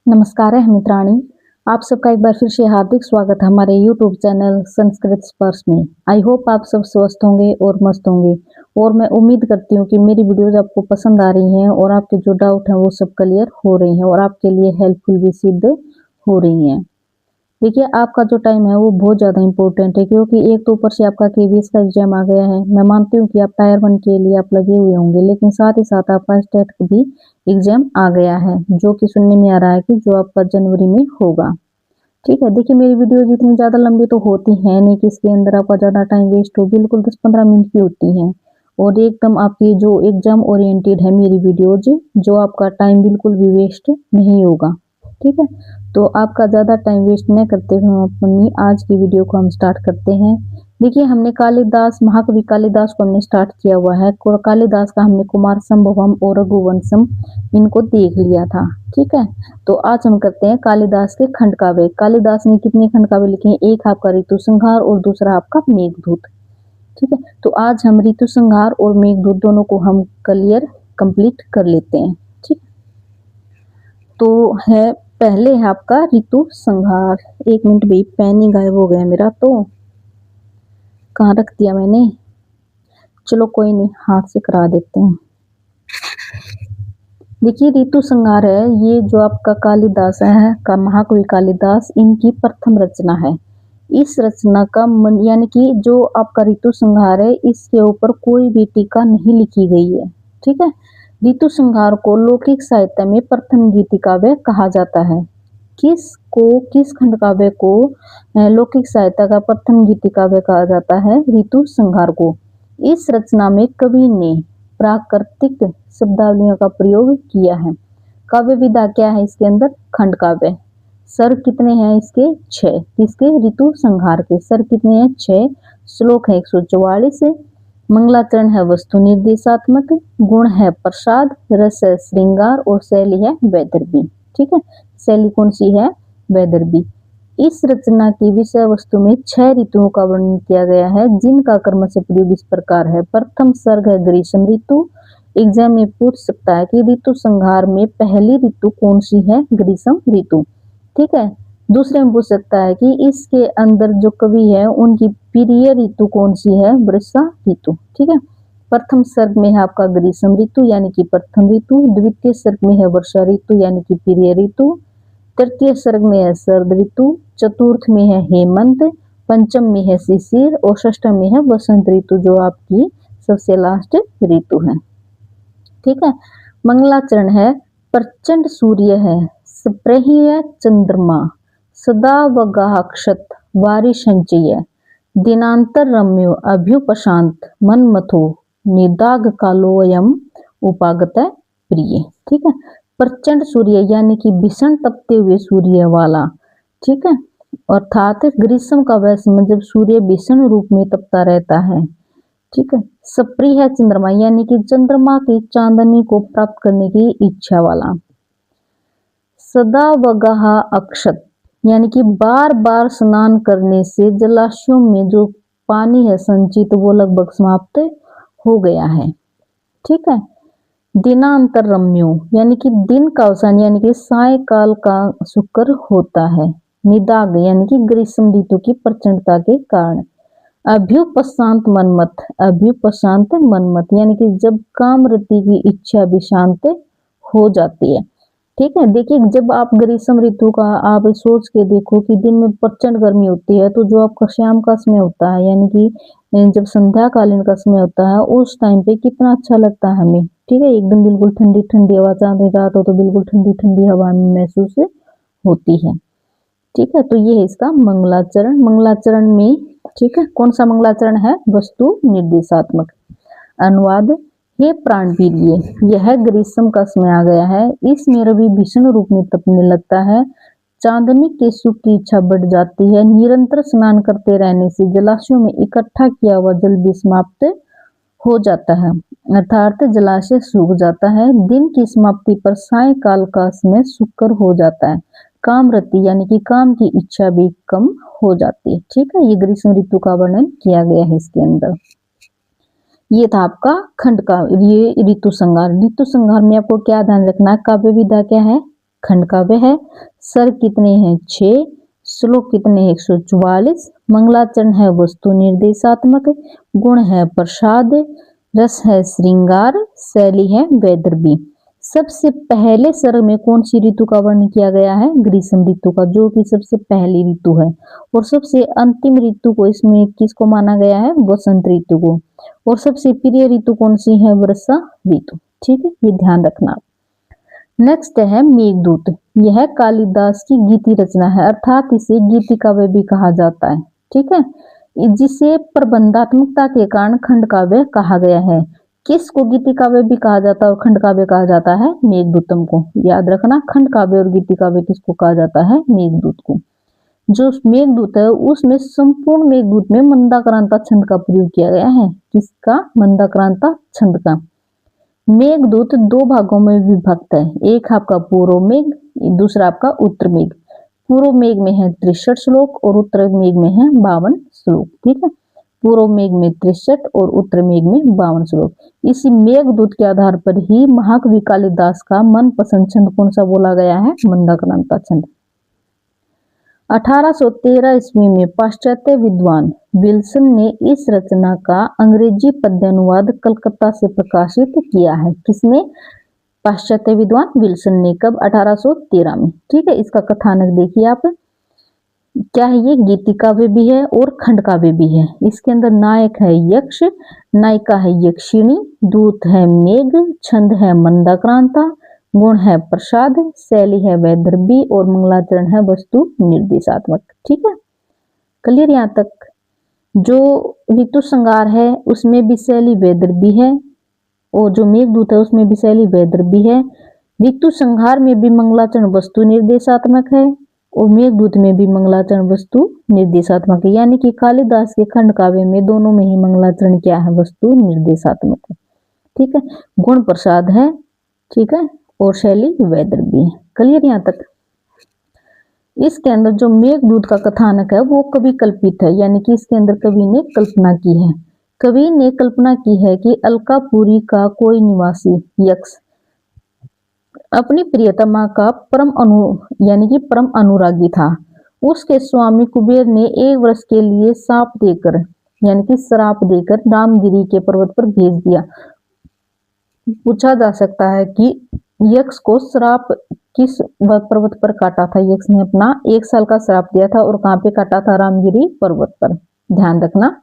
नमस्कार है मित्राणी। आप सबका एक बार फिर से हार्दिक स्वागत है हमारे YouTube चैनल संस्कृत स्पर्श में। आई होप आप सब स्वस्थ होंगे और मस्त होंगे और मैं उम्मीद करती हूँ कि मेरी वीडियोज आपको पसंद आ रही हैं और आपके जो डाउट हैं वो सब क्लियर हो रही हैं और आपके लिए हेल्पफुल भी सिद्ध हो रही हैं। देखिए, आपका जो टाइम है वो बहुत ज़्यादा इम्पोर्टेंट है, क्योंकि एक तो ऊपर से आपका केबीएस का एग्जाम आ गया है। मैं मानती हूँ कि आप टायर 1 के लिए आप लगे हुए होंगे, लेकिन साथ ही साथ आपका स्टेट का भी एग्जाम आ गया है, जो कि सुनने में आ रहा है कि जो आपका जनवरी में होगा। ठीक है, देखिए मेरी वीडियो इतनी ज़्यादा लंबी तो होती है नहीं कि इसके अंदर आपका ज़्यादा टाइम वेस्ट हो, बिल्कुल 10-15 मिनट की होती हैं और एकदम आपकी जो एग्जाम ओरिएंटेड है मेरी वीडियोज, जो आपका टाइम बिल्कुल भी वेस्ट नहीं होगा। ठीक है, तो आपका ज़्यादा टाइम वेस्ट न करते हुए हम अपनी आज की वीडियो को हम स्टार्ट करते हैं। देखिए, हमने कालिदास, महाकवि कालिदास को हमने स्टार्ट किया हुआ है। कालिदास का हमने कुमार संभवम और रघुवंशम इनको देख लिया था। ठीक है, तो आज हम करते हैं कालिदास के खंड काव्य। कालिदास ने कितने खंड काव्य लिखे हैं? एक आपका ऋतु संहार और दूसरा आपका मेघदूत। ठीक है, तो आज हम ऋतु संहार और मेघदूत दोनों को हम कंप्लीट कर लेते हैं। ठीक, तो है पहले है आपका ऋतु संहार। एक मिनट भाई, पेन ही गायब हो गया मेरा, तो कहाँ रख दिया मैंने? चलो कोई नहीं, हाथ से करा देते हैं। देखिए, ऋतु संहार है ये जो आपका कालिदास है का महाकवि कालिदास, इनकी प्रथम रचना है। इस रचना का यानी कि जो आपका ऋतु संहार है इसके ऊपर कोई भी टीका नहीं लिखी गई है। ठीक है, ऋतु संहार को लौकिक साहित्य में प्रथम गीति काव्य कहा जाता है। किस खंड काव्य को लौकिक साहित्य का प्रथम गीति काव्य कहा जाता है? ऋतु संहार को। इस रचना में कवि ने प्राकृतिक शब्दावलियों का प्रयोग किया है। काव्य विधा क्या है इसके अंदर? खंड काव्य। सर कितने हैं इसके? 6। किसके? ऋतु संहार के। सर कितने हैं? 6। श्लोक है 144। मंगलाचरण है वस्तु निर्देशात्मक, गुण है प्रसाद, रस है श्रृंगार और शैली है वैदर्भी। ठीक है, शैली कौन सी है? वैदर्भी। इस रचना की विषय वस्तु में 6 ऋतुओं का वर्णन किया गया है, जिनका कर्म से प्रयोग इस प्रकार है। प्रथम सर्ग है ग्रीष्म ऋतु। एग्जाम में पूछ सकता है कि ऋतु संहार में पहली ऋतु कौन सी है? ग्रीष्म ऋतु। ठीक है, दूसरे में पूछ सकता है कि इसके अंदर जो कवि है उनकी प्रिय ऋतु कौन सी है? वर्षा ऋतु। ठीक है, प्रथम सर्ग में है आपका ग्रीष्म ऋतु यानी कि प्रथम ऋतु, द्वितीय सर्ग में है वर्षा ऋतु यानी कि प्रिय ऋतु, तृतीय सर्ग में है शरद ऋतु, चतुर्थ में है हेमंत, पंचम में है शिशिर और षष्ठ में है वसंत ऋतु, जो आपकी सबसे लास्ट ऋतु है। ठीक है, मंगलाचरण है प्रचंड सूर्य है, स्प्रह्य चंद्रमा, सदा वगाक्षत वारी संचय, दिनांतर रम्यो अभ्युपशांत मनमथो निदाग कालोयम उपागत प्रिय। ठीक है, प्रचंड सूर्य यानी कि भीषण तपते हुए सूर्य वाला। ठीक है, अर्थात ग्रीष्म का वैसे में जब सूर्य भीषण रूप में तपता रहता है। ठीक है, सप्रिय है चंद्रमा यानी कि चंद्रमा की चांदनी को प्राप्त करने की इच्छा वाला। सदा वगाह अक्षत यानी कि बार बार स्नान करने से जलाशयों में जो पानी है संचित वो लगभग समाप्त हो गया है। ठीक है, दिनांतर रम्यो यानी कि दिन का अवसान यानी कि सायकाल का शुक्र होता है। निदाग यानी कि ग्रीष्म ऋतु की प्रचंडता के कारण। अभ्युपशांत मनमत, अभ्युपशांत मनमत यानी कि जब कामरति की इच्छा भी शांत हो जाती है। ठीक है, देखिए जब आप ग्रीष्म ऋतु का आप सोच के देखो कि दिन में प्रचंड गर्मी होती है, तो जो आपका शाम का समय होता है यानी कि जब संध्या कालीन का समय होता है उस टाइम पे कितना अच्छा लगता है हमें। ठीक है, एकदम बिल्कुल ठंडी ठंडी हवा, चांदनी रात हो तो बिल्कुल ठंडी ठंडी हवा महसूस होती है। ठीक है, तो ये है इसका मंगलाचरण। मंगलाचरण में ठीक है, कौन सा मंगलाचरण है? वस्तु निर्देशात्मक। अनुवाद, हे प्राणवीर्य, यह ग्रीष्म का समय आ गया है, इसमें रवि भीषण रूप में तपने लगता है, चांदनी के सुख की इच्छा बढ़ जाती है, निरंतर स्नान करते रहने से जलाशयों में इकट्ठा किया हुआ जल भी समाप्त हो जाता है, अर्थात जलाशय सूख जाता है। दिन की समाप्ति पर सायकाल का समय शुक्र हो जाता है, कामरति यानी कि काम की इच्छा भी कम हो जाती है। ठीक है, ये ग्रीष्म ऋतु का वर्णन किया गया है इसके अंदर। ये था आपका खंड का ये ऋतु संहार। ऋतु संहार में आपको क्या ध्यान रखना है? काव्य विधा क्या है? खंड काव्य है। स्वर कितने हैं? 6। श्लोक कितने हैं? 144। मंगलाचरण है वस्तु निर्देशात्मक। गुण है प्रसाद। रस है श्रृंगार। शैली है वैदर्भी। सबसे पहले स्वर में कौन सी ऋतु का वर्णन किया गया है? ग्रीष्म ऋतु का, जो कि सबसे पहली ऋतु है। और सबसे अंतिम ऋतु को इसमें किसको माना गया है? वसंत ऋतु को। और सबसे प्रिय ऋतु कौन सी है? वर्षा ऋतु। ठीक है, ये ध्यान रखना। नेक्स्ट है मेघदूत। यह कालिदास की गीति रचना है, अर्थात इसे गीति काव्य भी कहा जाता है। ठीक है, जिसे प्रबंधात्मकता के कारण खंड काव्य कहा गया है। किसको गीति काव्य भी कहा जाता है और खंड काव्य कहा जाता है? मेघदूतम को। याद रखना, खंड काव्य और गीति काव्य किसको कहा जाता है? मेघदूत को। जो मेघदूत है उसमें संपूर्ण मेघदूत में मंदाक्रांता छंद का प्रयोग किया गया है। किसका? मंदाक्रांता छंद का। मेघदूत दो भागों में विभक्त है। एक आपका पूर्व मेघ, दूसरा आपका उत्तर मेघ। पूर्व मेघ में है 63 श्लोक और उत्तर मेघ में है 52 श्लोक। ठीक है, पूर्व मेघ में 63 और उत्तर मेघ में 52 श्लोक। इसी मेघदूत के आधार पर ही महाकवि कालिदास का मनपसंद छंद कौन सा बोला गया है? मंदाक्रांता छंद। 1813 ईस्वी में पाश्चात्य विद्वान विल्सन ने इस रचना का अंग्रेजी पद्यानुवाद कलकत्ता से प्रकाशित किया है। किसने? पाश्चात्य विद्वान विल्सन ने। कब? 1813 में। ठीक है, इसका कथानक देखिए आप। क्या है ये? गीति काव्य भी है और खंड काव्य भी है। इसके अंदर नायक है यक्ष, नायिका है यक्षिणी, दूत है मेघ, छंद है मंदाक्रांता, गुण है प्रसाद, शैली है वैदर्भी और मंगलाचरण है वस्तु निर्देशात्मक। ठीक है, क्लियर यहाँ तक? जो ऋतु श्रृंगार है उसमें भी शैली वैदर्भी है और जो मेघदूत है उसमें भी शैली वैदर्भी है। ऋतु श्रृंगार में भी मंगलाचरण वस्तु निर्देशात्मक है और मेघदूत में भी मंगलाचरण वस्तु निर्देशात्मक है। यानी कि कालिदास के खंड काव्य में दोनों में ही मंगलाचरण क्या है? वस्तु निर्देशात्मक है। ठीक है, गुण प्रसाद है। ठीक है, और शैली वैदर्भी है। क्लियर यहाँ तक? इसके अंदर जो मेघदूत का कथानक है वो कवि कल्पित है, यानी कि इसके अंदर कवि ने कल्पना की है। कवि ने कल्पना की है कि अलकापुरी का कोई निवासी यक्ष अपनी प्रियतमा का यानी कि परम अनुरागी था। उसके स्वामी कुबेर ने 1 वर्ष के लिए शाप देकर यानी कि श्राप देकर रामगिरी के पर्वत पर भेज दिया। पूछा जा सकता है कि यक्ष को श्राप किस पर्वत पर काटा था? यक्ष ने अपना 1 साल का श्राप दिया था और कहाँ पे काटा था? रामगिरी पर्वत पर। ध्यान रखना,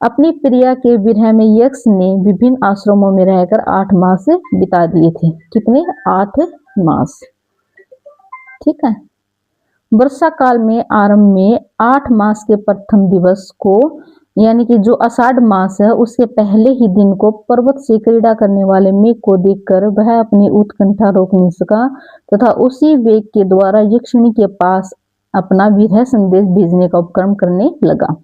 अपनी प्रिया के विरह में यक्ष ने विभिन्न आश्रमों में रहकर 8 मास बिता दिए थे। कितने? 8 मास। ठीक है, वर्षा काल में आरंभ में 8 मास के प्रथम दिवस को यानी कि जो आषाढ़ मास है उसके पहले ही दिन को पर्वत से क्रीड़ा करने वाले मेघ को देखकर वह अपनी उत्कंठा रोक नहीं सका तथा उसी वेग के द्वारा यक्षिणी के पास अपना विरह संदेश भेजने का उपक्रम करने लगा।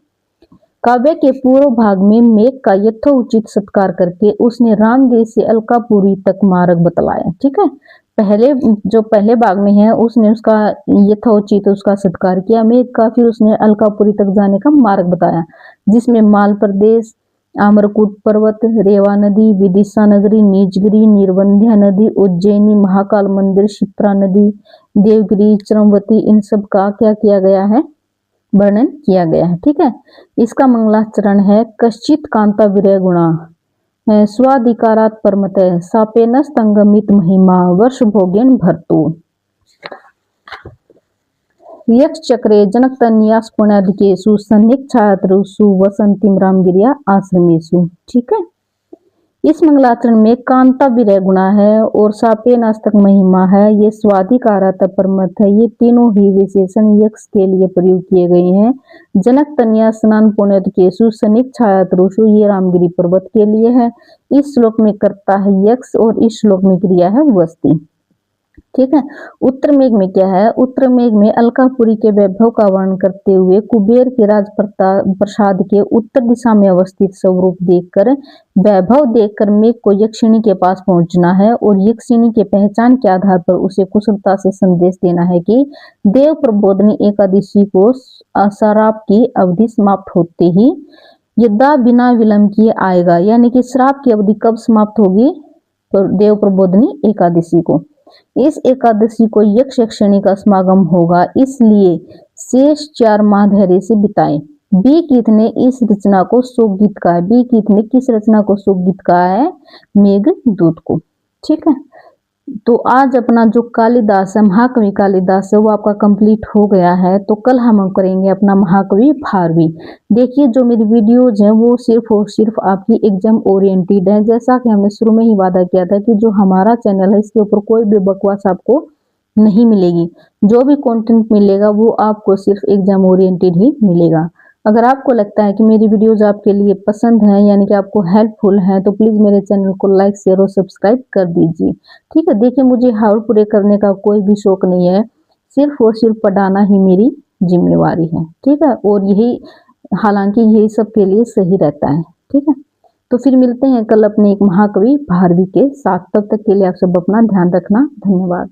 काव्य के पूर्व भाग में मेघ का यथोचित सत्कार करके उसने रामगिरी से अलकापुरी तक मार्ग बतलाया। ठीक है, पहले भाग में है उसने उसका यथोचित उसका सत्कार किया मेघ का, फिर उसने अलकापुरी तक जाने का मार्ग बताया, जिसमें माल प्रदेश, आम्रकूट पर्वत, रेवा नदी, विदिशा नगरी, नीचगिरी, निर्वंध्या नदी, उज्जैनी, महाकाल मंदिर, शिप्रा नदी, देवगिरी, चरमवती, इन सब का क्या किया गया है? वर्णन किया गया है। ठीक है, इसका मंगलाचरण है कश्चित कांता विरह गुणा स्वाधिकारात परमत सापेन स्तंगमित महिमा वर्ष भोगेन भरतु यक्ष चक्रे जनक तन्यास पुण्याधिकेषु सन्निक छायातरुषु वसंतिम रामगिरिया आश्रमेषु। ठीक है, इस मंगलाचरण में कांता विरह गुणा है और सापे नास्तक महिमा है, ये स्वाधिकारात परमत है। ये तीनों ही विशेषण यक्ष के लिए प्रयोग किए गए हैं। जनक तन्या स्नान पुण्यकेशु सनिक छायातरुषु ये रामगिरी पर्वत के लिए है। इस श्लोक में करता है यक्ष और इस श्लोक में क्रिया है वस्ती। ठीक है, उत्तर मेघ में क्या है? उत्तर मेघ में अलकापुरी के वैभव का वर्णन करते हुए कुबेर के राज प्रसाद के उत्तर दिशा में अवस्थित स्वरूप देखकर वैभव देखकर मेघ को यक्षिणी के पास पहुंचना है और यक्षिणी के पहचान के आधार पर उसे कुशलता से संदेश देना है कि देव प्रबोधनी एकादशी को श्राप की अवधि समाप्त होते ही यद्दा बिना विलंब किए आएगा। यानी कि श्राप की अवधि कब समाप्त होगी? तो देव प्रबोधनी एकादशी को। इस एकादशी को यक्ष यक्षिणी का समागम होगा, इसलिए शेष 4 माह धैर्य से बिताएं। बी कीथ ने इस रचना को शोक गीत कहा है। बी कीथ ने किस रचना को शोक गीत कहा है? मेघदूत को। ठीक है, तो आज अपना जो कालिदास है, महाकवि कालिदास है, वो आपका कंप्लीट हो गया है। तो कल हम करेंगे अपना महाकवि भारवी। देखिए जो मेरी वीडियोज हैं वो सिर्फ और सिर्फ आपकी एग्जाम ओरिएंटेड है। जैसा कि हमने शुरू में ही वादा किया था कि जो हमारा चैनल है इसके ऊपर कोई भी बकवास आपको नहीं मिलेगी। जो भी कंटेंट मिलेगा वो आपको सिर्फ एग्जाम ओरिएंटेड ही मिलेगा। अगर आपको लगता है कि मेरी वीडियोस आपके लिए पसंद हैं, यानी कि आपको हेल्पफुल हैं, तो प्लीज़ मेरे चैनल को लाइक शेयर और सब्सक्राइब कर दीजिए। ठीक है, देखिए मुझे हाल पूरे करने का कोई भी शौक नहीं है, सिर्फ और सिर्फ पढ़ाना ही मेरी जिम्मेवारी है। ठीक है, और यही हालांकि यही सबके लिए सही रहता है। ठीक है, तो फिर मिलते हैं कल अपने एक महाकवि भारवी के साथ। तब तक के लिए आप सब अपना ध्यान रखना। धन्यवाद।